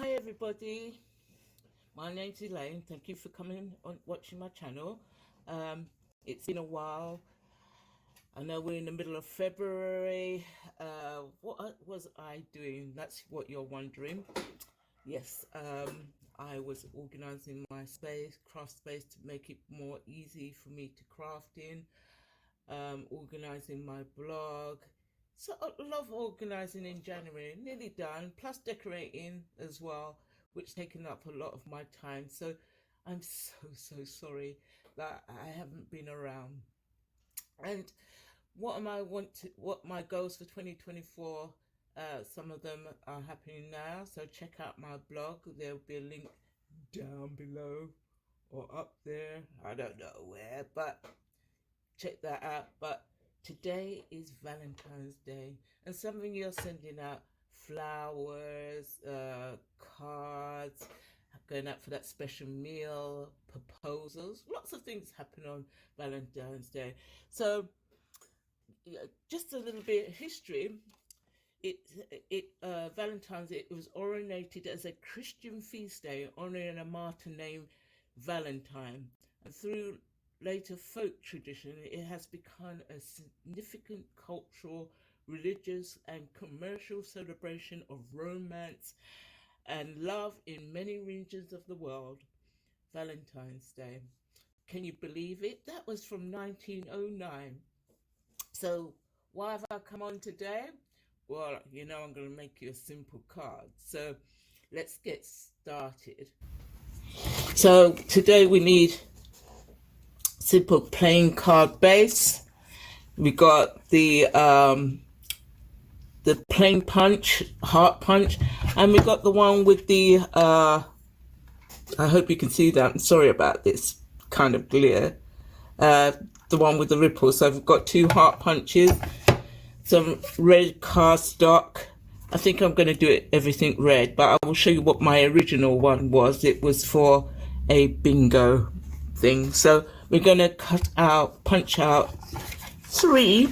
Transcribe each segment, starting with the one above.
Hi everybody, my name's Elaine. Thank you for coming on watching my channel. It's been a while. I know we're in the middle of February. What was I doing? That's what you're wondering. Yes, I was organizing my craft space to make it more easy for me to craft in. Organizing my blog. So I love organizing in January, nearly done, plus decorating as well, which taken up a lot of my time. So I'm so sorry that I haven't been around. And what my goals for 2024, some of them are happening now. So check out my blog. There'll be a link down below or up there. I don't know where, but check that out. But today is Valentine's Day, and some of you are sending out flowers, cards, going out for that special meal, proposals. Lots of things happen on Valentine's Day. So just a little bit of history. Valentine's, it was originated as a Christian feast day honoring a martyr named Valentine, and through later folk tradition, it has become a significant cultural, religious, and commercial celebration of romance and love in many regions of the world. Valentine's Day. Can you believe it? That was from 1909. So why have I come on today? Well, you know, I'm going to make you a simple card. So let's get started. So today we need simple plain card base. We got the plain punch, heart punch, and we got the one with the I hope you can see that. I'm sorry about this kind of glare. The one with the ripples. So I've got two heart punches, some red cardstock. I think I'm going to do everything red, but I will show you what my original one was. It was for a bingo thing. So we're going to punch out three.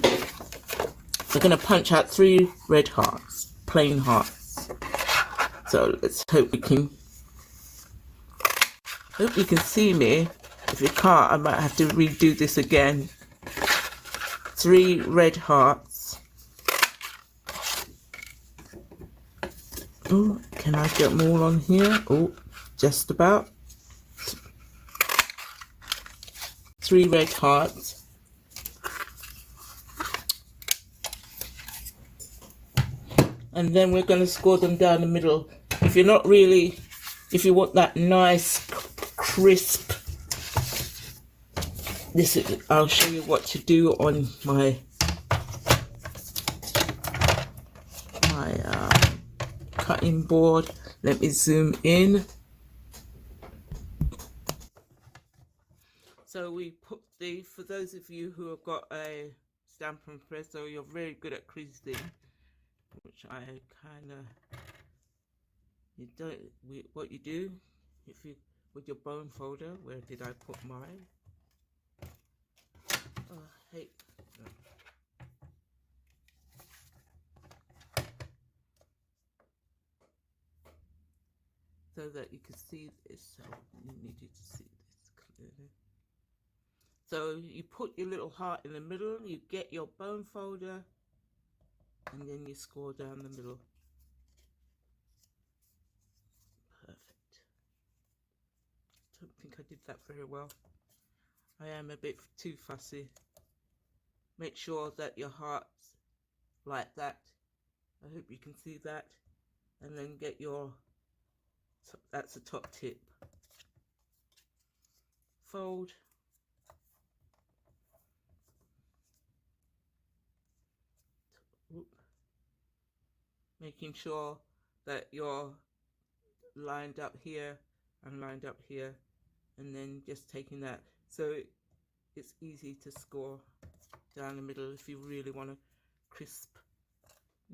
We're going to punch out 3 red hearts, plain hearts. So let's hope you can see me. If you can't, I might have to redo this again. 3 red hearts. Oh, can I get them all on here? Oh, just about. 3 red hearts. And then we're going to score them down the middle. If you want that nice crisp, I'll show you what to do on my cutting board. Let me zoom in. So we put for those of you who have got a stamp and press, so you're very good at creasing, which I kind of, what you do, with your bone folder, where did I put mine? Oh, I hate that. So that you can see this. So you needed to see this clearly. So you put your little heart in the middle, you get your bone folder, and then you score down the middle. Perfect. Don't think I did that very well. I am a bit too fussy. Make sure that your heart's like that. I hope you can see that. And then get that's the top tip. Fold. Making sure that you're lined up here and lined up here, and then just taking that, so it's easy to score down the middle if you really want to crisp.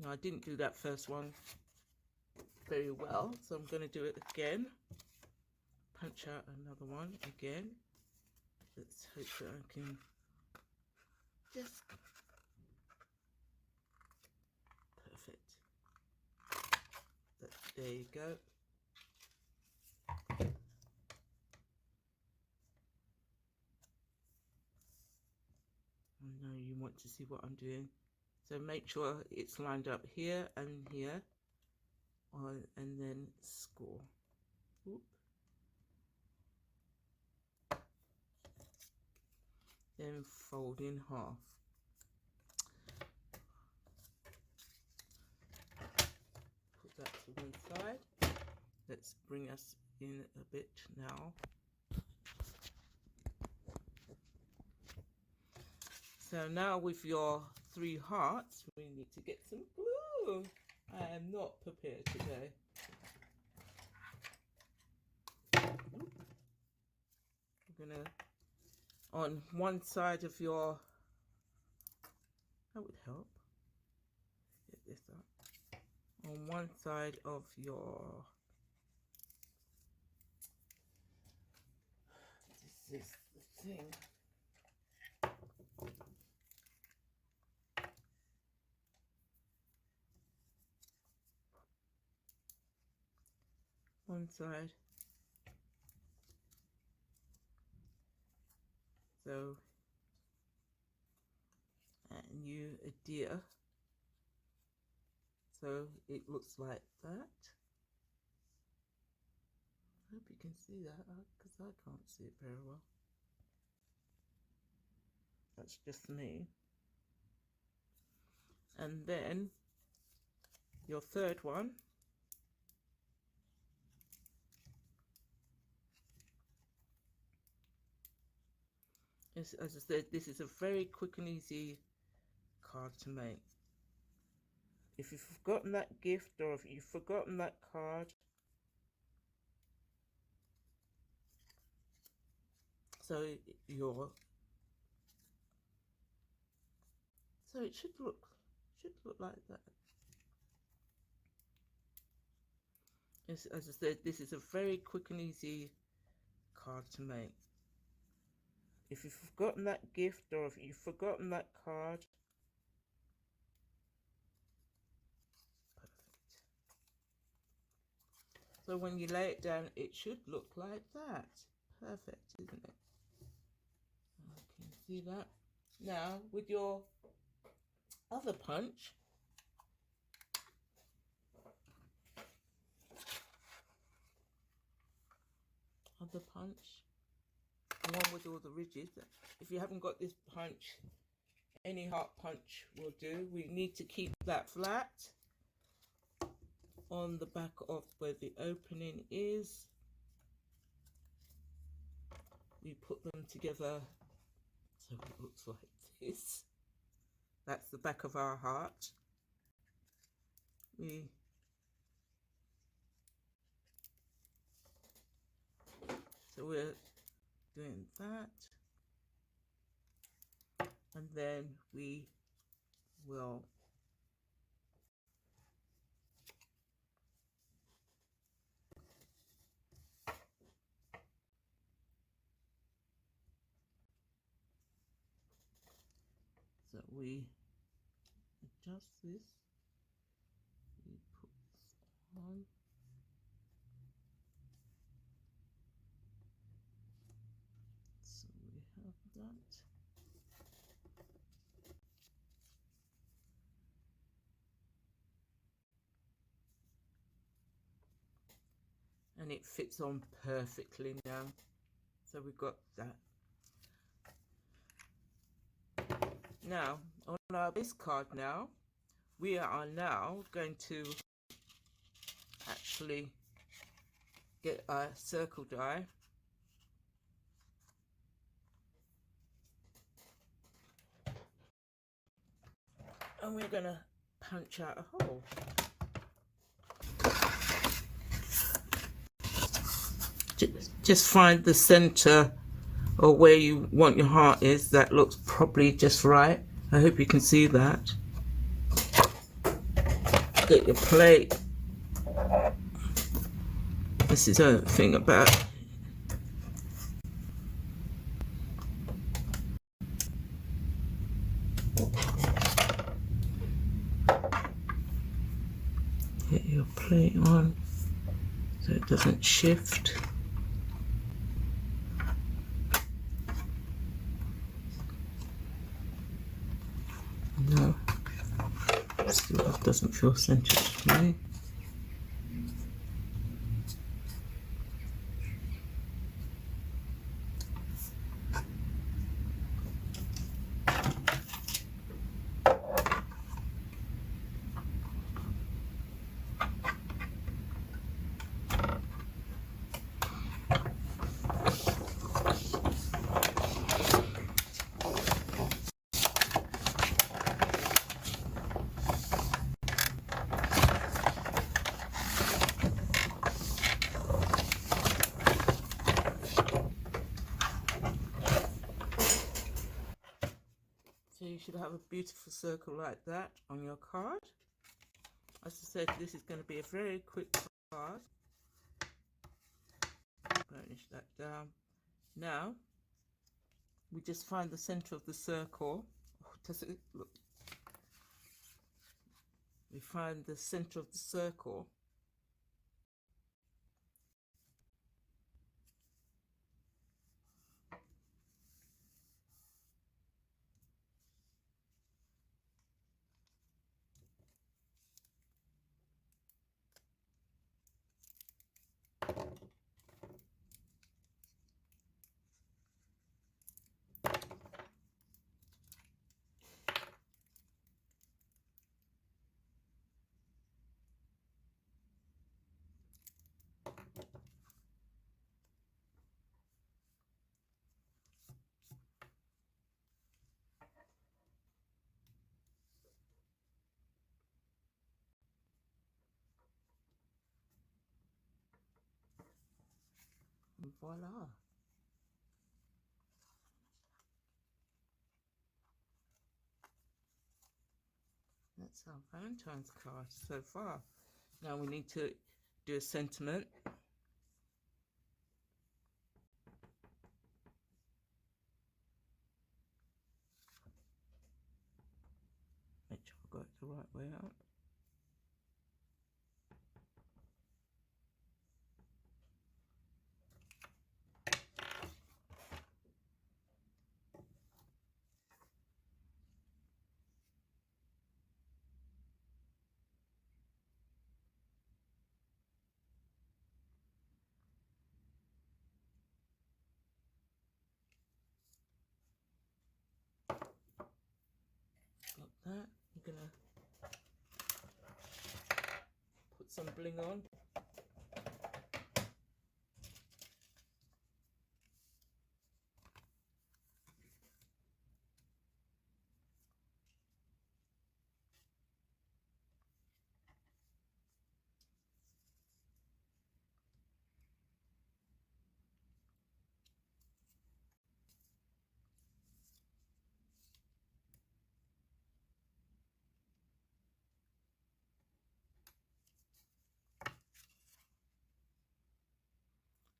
Now I didn't do that first one very well, so I'm going to do it again. Punch out another one again. Let's hope that I can just perfect. There you go. to see what I'm doing. So make sure it's lined up here and here, and then score. Oop. Then fold in half. Put that to one side. Let's bring us in a bit now. So now with your 3 hearts, we need to get some glue. I am not prepared today. We're gonna, on one side of your, that would help, get this up. On one side of your, this is the thing. One side. So, and you adhere. So it looks like that. I hope you can see that, because I can't see it very well. That's just me. And then your third one. As I said, this is a very quick and easy card to make. If you've forgotten that gift, or if you've forgotten that card, so it should look like that. As I said, this is a very quick and easy card to make. If you've forgotten that gift, or if you've forgotten that card, perfect. So when you lay it down, it should look like that. Perfect, isn't it? I can see that. Now with your other punch, the one with all the ridges. If you haven't got this punch, any heart punch will do. We need to keep that flat on the back of where the opening is. We put them together so it looks like this. That's the back of our heart. So we're doing that, and then we will adjust this, we put this on. So we have that. And it fits on perfectly now. So we've got that. Now, on our base card now, we are now going to actually get a circle die. And we're going to punch out a hole. Just find the center, or where you want your heart is. That looks probably just right. I hope you can see that. Get your plate. This is a thing about get your plate on so it doesn't shift. Still doesn't feel centered to me. So you should have a beautiful circle like that on your card. As I said, this is going to be a very quick card. Burnish that down. Now, we just find the center of the circle. Oh, does it look? We find the center of the circle. And voila. That's our Valentine's card so far. Now we need to do a sentiment. Make sure I got it the right way out. Got that. I'm gonna put some bling on.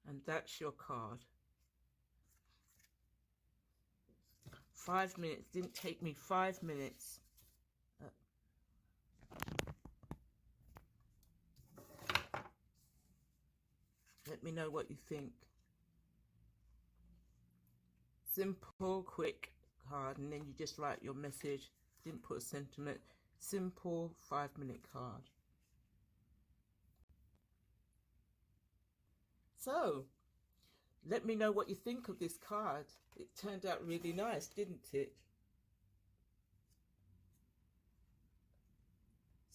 And that's your card. 5 minutes. Didn't take me 5 minutes. Let me know what you think. Simple, quick card, and then you just write your message. Didn't put a sentiment. Simple 5-minute card. So, let me know what you think of this card. It turned out really nice, didn't it?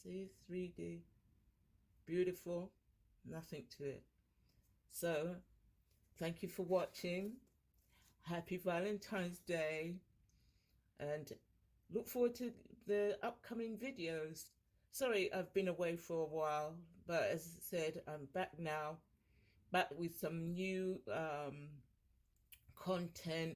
See, 3D. Beautiful. Nothing to it. So, thank you for watching. Happy Valentine's Day. And look forward to the upcoming videos. Sorry, I've been away for a while. But as I said, I'm back now. Back with some new content,